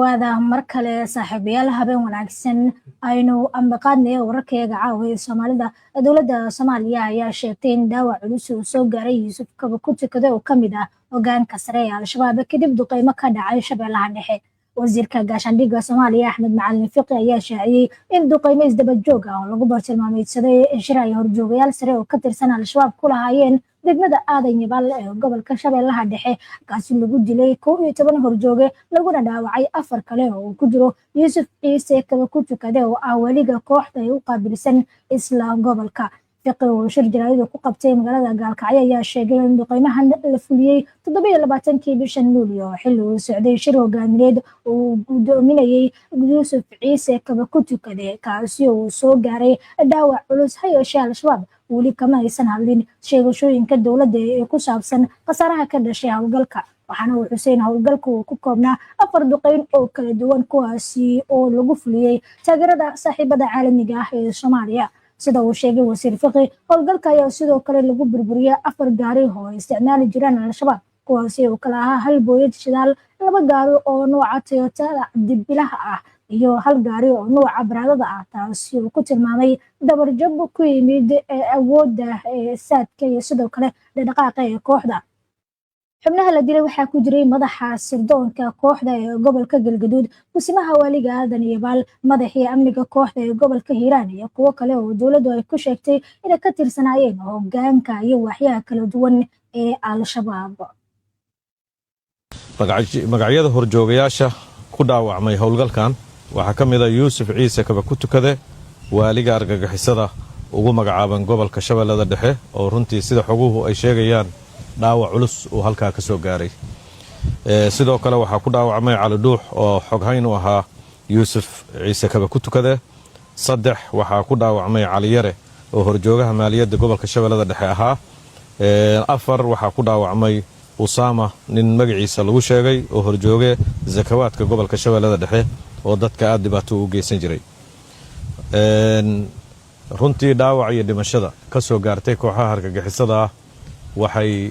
waada mar kale saaxiibayaal habeen wanaagsan aynu ambaqaadnay wararkeega caawiya Soomaalida dowladda Soomaaliya ayaa sheegtay in dhaawac culus uu soo gaaray Yuusuf Kaba ku tukada oo kamid ah hoggaanka sare ee Al-Shabaab kadib duqeymo ka dhacay Shabeellaha Dhexe wasiirka gaashaandhigga Soomaaliya Axmed Macalin Fiqi ayaa shaaciyay in duqeymo isdaba joog ah oo lagu bartilmaameedsaday shir ay horjoogayaal sare oo ka tirsan Al-Shabaab ku lahaayeen degmada aadan yabaal ee gobolka Shabeellaha Dhexe kaasi lagu dilay 11 horjooge laguna dhaawacay 4 kale oo ku jiro Yuusuf Ciise Kaba ku tukada oo ah waliga kooxda ay u qaabilsan isla gobolka Fiqi oo shir jaraa'id ku qabtay magaalada Gaalkacyo ayaa sheegay in duqeymahan la fuliyay 27 bishan Luulyo xilli uu socday shir hogaamineed oo gudoominayay Yuusuf Ciise Kaba ku tukada kaasi oo soo gaaray dhaawac culus hay'adda Al-Shabaab weli kama aysan hadlin sheegashooyinka dowladda ee ku saabsan khasaaraha ka dhashay howlgalka waxaana uu Xuseen howlgalku ku koobnaa 4 duqeyn oo kala duwan kuwaasi oo lagu fuliyay taageerada saaxiibada caalamiga ah ee Soomaaliya sida uu sheegay wasiir Fiqi howlgalka ayaa sidoo kale lagu burburiyay 4 gaari oo isticmaali jireen Al-Shabaab kuwaasi oo kala ahaa hal booyad shidaal 2 gaari oo nooca Toyota dibbilaha ah iyo hal gaari oo nooca baraadada ah taasi oo ku tilmaamay dabarjab ku yimid awoodda saadka iyo sidoo kale dhaqdhaqaaqa ee kooxda xubnaha la dilay waxaa ku jiray madaxa sirdoonka kooxda ee gobolka Galgaduud kusimaha waliga aadan yabaal madaxii amniga kooxda ee gobolka Hiiraan iyo kuwo kale oo dowladdu ay ku sheegtay inay ka tirsanaayeen hoggaanka iyo waxyaha kala duwan ee Al-Shabaab magacyada horjoogayaasha ku dhaawacmay howlgalkan waxaa ka mid ah Yuusuf Ciise Kaba ku tukade waaliga argagixisada ugu magacaaban gobolka Shabeellada Dhexe oo runtii sida xoguhu ay sheegayaan dhaawac culus uu halka ka soo gaaray sidoo kale waxaa ku dhaawacmay Cali Dhuux oo xoghayn u ahaa Yuusuf Ciise Kaba ku tukade 3 waxaa ku dhaawacmay Cali Yare oo horjoogaha maaliyadda gobolka Shabeellada Dhexe ahaa 4 waxaa ku dhaawacmay Usama nin magaciisa lagu sheegay oo horjooge zakawaadka gobolka Shabeellada Dhexe oo dadka aad dhibaato u geysan jiray runtii dhaawac iyo dhimashada ka soo gaartay kooxaha argagixisada waxay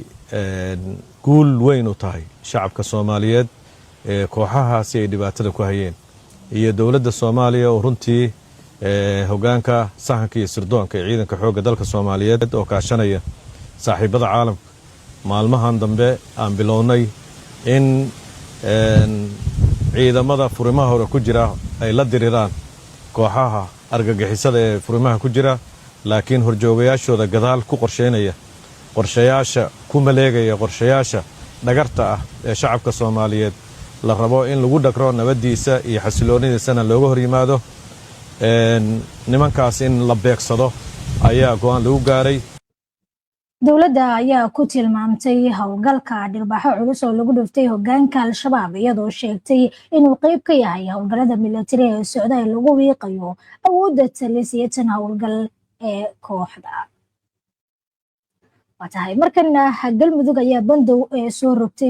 guul weyn u tahay shacabka Soomaaliyeed ee kooxahaasi ay dhibaatada ku hayeen iyo dawladda Soomaaliya oo runtii hoggaanka sahanka iyo sirdoonka ee ciidanka xoogga dalka Soomaaliyeed oo kaashanaya saaxiibada caalamka maalmahan dambe aan bilownay in ciidamada furimaha hore ku jira ay la diriraan kooxaha argagixisada ee furimaha ku jira laakiin horjoogayaashooda gadaal ku qorsheynaya qorshayaasha ku maleegaya qorshayaasha dhagarta ah ee shacabka Soomaaliyeed la rabo in lagu dhagro nabadiisa iyo xasiloonidiisana looga hor yimaado nimankaas in la beegsado ayaa go'aan lagu gaaray dowladda ayaa ku tilmaamtay howlgalka dhirbaxo culus oo lagu dhuftay hoggaanka Al-Shabaab iyadoo sheegtay inuu qayb ka yahay howlgallada militari ee socda ee lagu wiiqayo awoodda talisiyada howlgal ee kooxda watahay markana Galmudug ayaa bandow soo rogtay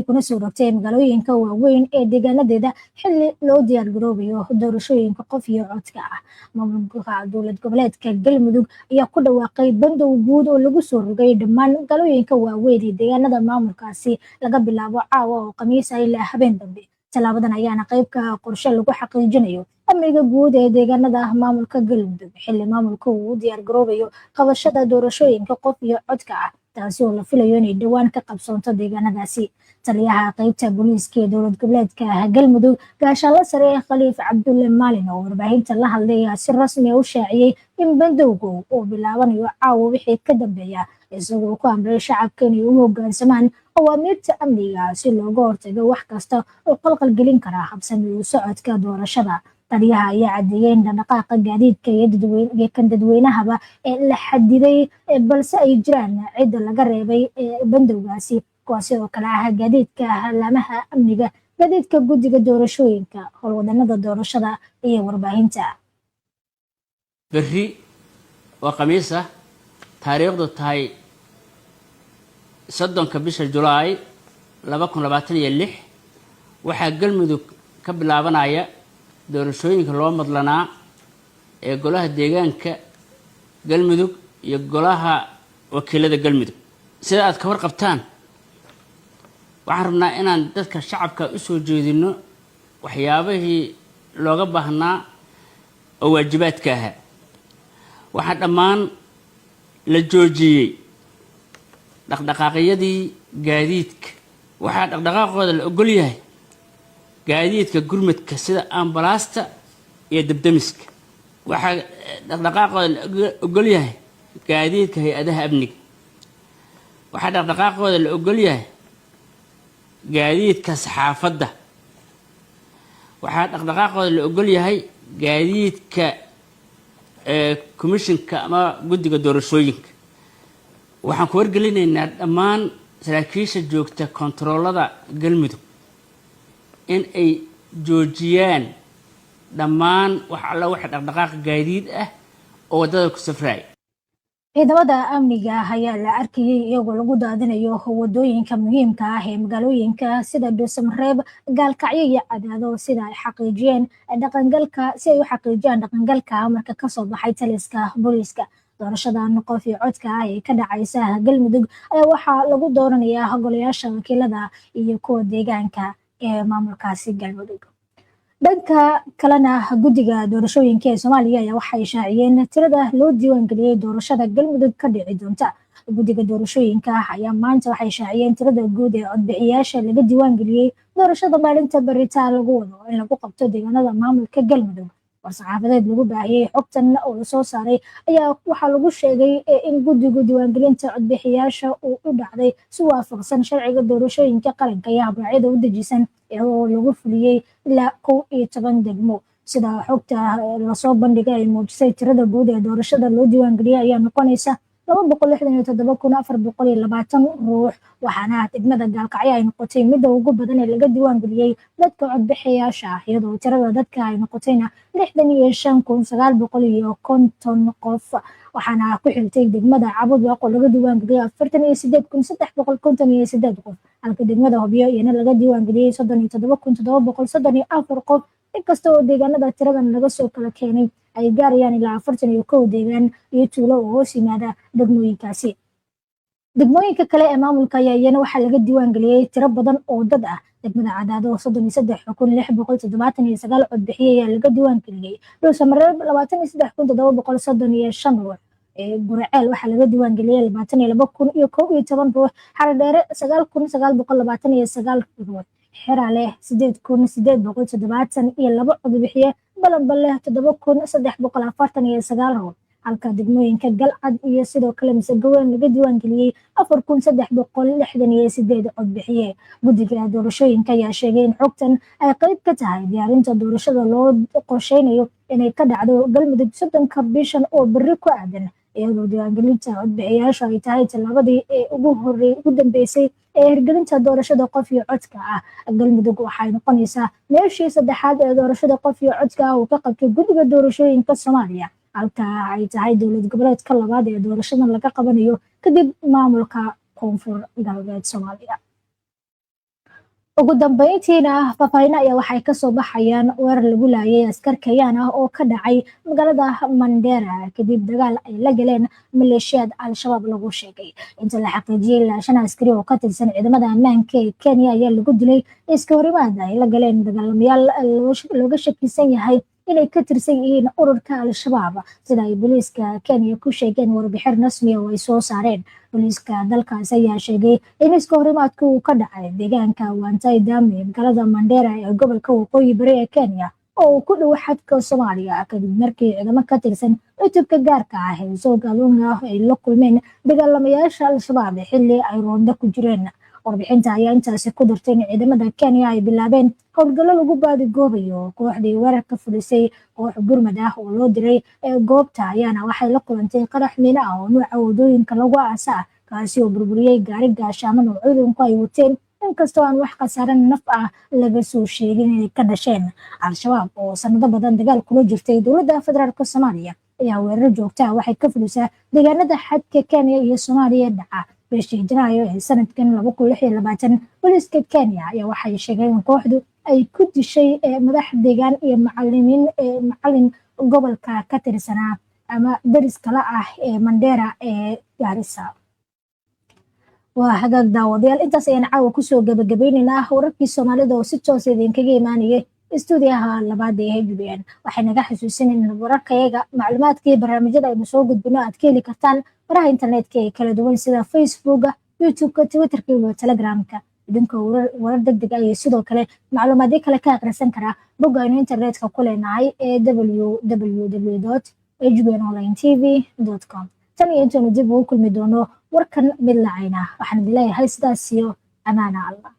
magaalooyinka waaweyn ee deegaanadeeda xilli loo diyaar garoobayo doorashooyinka qof iyo codka ah maamulka dowlad goboleedka Galmudug ayaa ku dhawaaqay bandow guud oo lagu soo rogay dhammaan magaalooyinka waaweyn ee deegaanada maamulkaasi laga bilaabo caawa oo Khamiis ilaa habeen dambe talaabadan ayaana qayb ka qorshe lagu xaqiijinayo amniga guud ee deegaanada maamulka Galmudug xilli maamulku uu diyaar garoobayo qabashada doorashooyinka qof iyo codka ah taasi oo la filayo inay dhawaan ka qabsoonto deegaanadaasi taliyaha qaybta booliiska ee dowlad goboleedka Galmudug gaashaale sare Khaliif Cabdulle Maalin oo warbaahinta la hadlay si rasmi ah u shaaciyay in bandowgu uu bilaabanayo caawa wixii ka dambeeya isagoo ku amray shacabka inay u hoggaansamaan awaamirta amniga si looga hortago wax kasta oo qalqal gelin kara habsami u socodka doorashada taliyaha ayaa cadeeyay in dhaqdhaqaaqa gaadiidka iyo kan dadweynahaba ee la xadiday balse ay jiraan cid laga reebay bandowgaasi kuwaasi oo kala ah gaadiidka laamaha amniga gaadiidka guddiga doorashooyinka howlwadanada doorashada iyo warbaahinta berri waa Khamiis ah taariikhdu tahay 3 bisha Julaay 2026 waxaa Galmudug ka bilaabanaya doorashooyinka loo madlanaa ee golaha deegaanka Galmudug iyo golaha wakiilada Galmudug sida aad ka warqabtaan waxaan rabnaa inaan dadka shacabka u soo jeedino waxyaabihii looga baahnaa oo waajibaadka ahaa. waxaa dhammaan la joojiyey dhaqdhaqaaqyadii gaadiidka. waxaa dhaqdhaqaaqooda la ogol yahay gaadiidka gurmadka sida ambalaasta iyo dabdamiska. waxaa dhaqdhaqaaqooda la ogol yahay gaadiidka hay-adaha amniga. waxaa dhaqdhaqaaqooda la ogol yahay gaadiidka saxaafadda. waxaa dhaqdhaqaaqooda la ogol yahay gaadiidka commissionka ama guddiga doorashooyinka. waxaan ku wargelinaynaa dhammaan saraakiisha joogta kontaroolada galmudug in ay joojiyaan dhammaan wax alla waxa dhaqdhaqaaq gaadiid ah oo waddada ku safraya. ciidamada amniga ayaa la arkayay iyagoo lagu daadinayo wadooyinka muhiimka ah ee magaalooyinka sida Dhuusamareeb, Gaalkacyo iyo Cadaado si ay u xaqiijiyaan dhaqangalka amarka ka soo baxay taliska booliiska. doorashadan qof iyo codka ah ee ka dhacaysa Galmudug ayaa waxaa lagu dooranayaa golayaasha wakiilada iyo kuwa deegaanka ee maamulkaasi Galmudug. dhanka kalena guddiga doorashooyinka ee Soomaaliya ayaa waxay shaaciyeen tirada loo diiwaan geliyay doorashada Galmudug ka dhici doonta. guddiga doorashooyinka ayaa maanta waxay shaaciyeen tirada guud ee codbixiyaasha laga diiwaan geliyay doorashada maalinta baritaan lagu wado in lagu qabto deegaanada maamulka Galmudug. war-saxaafadeed lagu baahiyey xogtan oo la soo saaray ayaa waxaa lagu sheegay in guddiga diiwaangelinta codbixiyaasha uu u dhacday si waafaqsan sharciga doorashooyinka qaranka iyo habraacyada u dejisan iyadoo lagu fuliyey ilaa 11 degmo. sida xogta lasoo bandhigay ay muujisay tirada guud ee doorashada loo diiwaangeliyay ayaa noqonaysa 267,420 ruux, waxaana degmada Gaalkacyo ay noqotay midda ugu badan ee laga diiwaangeliyey dadka codbixiyaasha ah, iyadoo tirada dadka ay noqotayna 65,950 qof. waxaana ku xigtay degmada Cabudwaaq oo laga diiwaangeliyey 48,358 qof, halka degmada Hobyo iyana laga diiwaangeliyey 37,734 qof. inkasta oo deegaanada tiradan laga soo kala keenay ay gaarayaan ilaa 41 deegaan iyo tuulo oo hoos yimaada degmooyinkaasi. degmooyinka kale ee maamulka ayaa iyana waxaa laga diiwaangeliyey tiro badan oo dad ah. degmada Cadaado 33,679 codbixiye ayaa laga diiwaangeliyey. Dhuusamareeb 23,735 ruux. Guraceel waxaa laga diiwaangeliyey 22,011 ruux. Xaradheere 9,929 ruux. Xeraale 8,872 codbixiye. Balanballe 7,349 ruux. halka degmooyinka Galcad iyo sidoo kale Masagaweyn laga diiwaangeliyey 4,368 codbixiye. guddiga doorashooyinka ayaa sheegay in xogtan ay qayb ka tahay diyaarinta doorashada loo qorsheynayo inay ka dhacdo Galmudug 30 bishan oo berri ku aadan, iyadoo diiwaangelinta codbixiyaasha ay tahay tallaabadii ugu dambeysay ee hirgelinta doorashada qof iyo codka ah. Galmudug waxay noqonaysaa meeshii saddexaad ee doorashada qof iyo codka ah uu ka qabtay guddiga doorashooyinka Soomaaliya, halka ay tahay dowlad goboleedka labaad ee doorashadan laga qabanayo kadib maamulka Koonfur Galbeed Soomaaliya. ugu dambeyntiina faahfaahin ayaa waxay ka soo baxayaan weerar lagu laayay askar Kenyaan ah oo ka dhacay magaalada Mandera kadib dagaal ay la galeen maleeshiyad Al-Shabaab lagu sheegay. inta la xaqiijiyay ilaa 5 askari oo ka tirsan ciidamada ammaanka ee Kenya ayaa lagu dilay iska horimaad ay la galeen dagaalamayaal looga shakisan yahay inay ka tirsan yihiin ururka Al-Shabaab, sida ay booliiska Kenya ku sheegeen warbixin rasmi ah oo ay soo saareen. booliiska dalkaas ayaa sheegay in iska horimaadku uu ka dhacay deegaanka Wantai Dam ee magaalada Mandera ee gobolka waqooyi bari ee Kenya oo ku dhow xadka Soomaaliya, kadib markii ciidamo ka tirsan cutubka gaarka ah ee Soogalunga ay la kulmeen dagaalamayaasha Al-Shabaab xilli ay roonda ku jireen. warbixinta ayaa intaasi ku dartay in ciidamada Kenya ay bilaabeen howlgallo lagu baadigoobayo kooxdii weerarka fulisay. koox gurmad ah oo loo diray goobta ayaana waxay la kulantay qarax miino ah oo nuuca wadooyinka lagu aasa ah, kaasi oo burburiyey gaari gaashaaman oo ciidanku ay wateen, inkastoo aan wax khasaaran naf ah laga soo sheegin inay ka dhasheen. Al-Shabaab oo sanado badan dagaal kula jirtay dowladda federaalka Soomaaliya ayaa weerar joogto ah waxay ka fulisaa deegaanada xadka Kenya iyo Soomaaliya dhaca. bishii Janaayo ee sanadkan 2026 booliiska Kenya ayaa waxay sheegeen in kooxdu ay ku dishay madax deegaan iyo macallin gobolka ka tirsanaa ama daris kala ah ee Mandera ee Garissa. waa hagaag daawadayaal, intaas ayaan caawa kusoo gabagabaynaynaa wararkii Soomaalida oo si toos idinkaga imaanayay istuudiyaha labaad ee HBN. waxay naga xasuusinayaan wararkayaga macluumaadkii barnaamijyada aynu soo gudbino aad ka heli kartaan baraha internetka ee kala duwan sida Facebook, YouTube, Twitter iyo Telegram-ka. idinka warar degdeg ah iyo sidoo kale macluumaadyo kale ka akhrisan kara bogga aynu internetka ku leenahay ee www.hbnonlinetv.com. tan iyo intaanu dib ugu kulmi doono warkan mid lacayna waxaan idin leeyahay sidaas iyo amaana Allah.